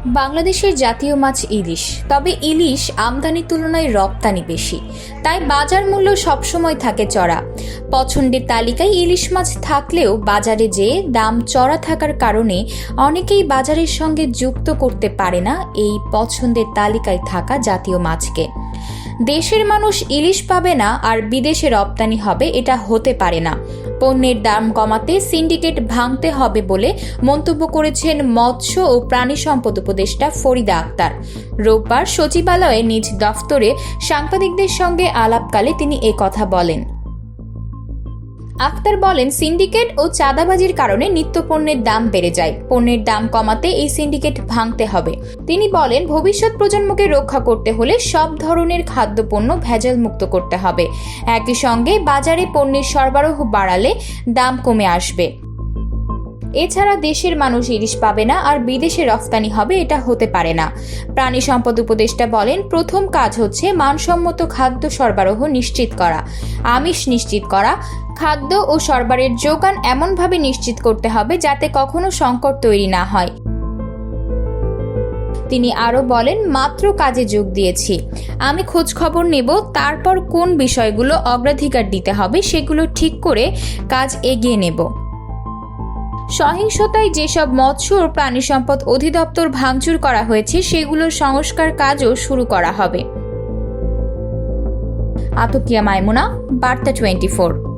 বাংলাদেশের জাতীয় মাছ ইলিশ। তবে ইলিশ আমদানির তুলনায় রপ্তানি বেশি, তাই বাজার মূল্য সবসময় থাকে চড়া। পছন্দের তালিকায় ইলিশ মাছ থাকলেও বাজারে যেয়ে দাম চড়া থাকার কারণে অনেকেই বাজারের সঙ্গে যুক্ত করতে পারে না এই পছন্দের তালিকায় থাকা জাতীয় মাছকে। দেশের মানুষ ইলিশ পাবে না আর বিদেশে রপ্তানি হবে, এটা হতে পারে না। পণ্যের দাম কমাতে সিন্ডিকেট ভাঙতে হবে বলে মন্তব্য করেছেন মৎস্য ও প্রাণী সম্পদ উপদেষ্টা ফরিদা আক্তার। রোববার সচিবালয়ে নিজ দফতরে সাংবাদিকদের সঙ্গে আলাপকালে তিনি কথা বলেন। আক্তার বলেন, সিন্ডিকেট ও চাঁদাবাজির কারণে নিত্যপণ্যের দাম বেড়ে যায়। পণ্যের দাম কমাতে এই সিন্ডিকেট ভাঙতে হবে। তিনি বলেন, ভবিষ্যৎ প্রজন্মকে রক্ষা করতে হলে সব ধরনের খাদ্যপণ্য ভেজাল মুক্ত করতে হবে। একই সঙ্গে বাজারে পণ্যের সরবরাহ বাড়ালে দাম কমে আসবে। এছাড়া দেশের মানুষ ইলিশ পাবে না আর বিদেশে রফতানি হবে, এটা হতে পারে না। প্রাণী সম্পদ উপদেষ্টা বলেন, প্রথম কাজ হচ্ছে মানসম্মত খাদ্য সরবরাহ নিশ্চিত করা, আমিষ নিশ্চিত করা, খাদ্য ও সরবরাহের যোগান এমনভাবে নিশ্চিত করতে হবে যাতে কখনো সংকট তৈরি না হয়। তিনি আরও বলেন, মাত্র কাজে যোগ দিয়েছি, আমি খোঁজ খবর নেব, তারপর কোন বিষয়গুলো অগ্রাধিকার দিতে হবে সেগুলো ঠিক করে কাজ এগিয়ে নেব। সহিংসতায় যেসব মৎস্য ও প্রাণী সম্পদ অধিদপ্তর ভাঙচুর করা হয়েছে সেগুলোর সংস্কার কাজও শুরু করা হবে। আতকিয়া মাইমুনা, বার্তা 24।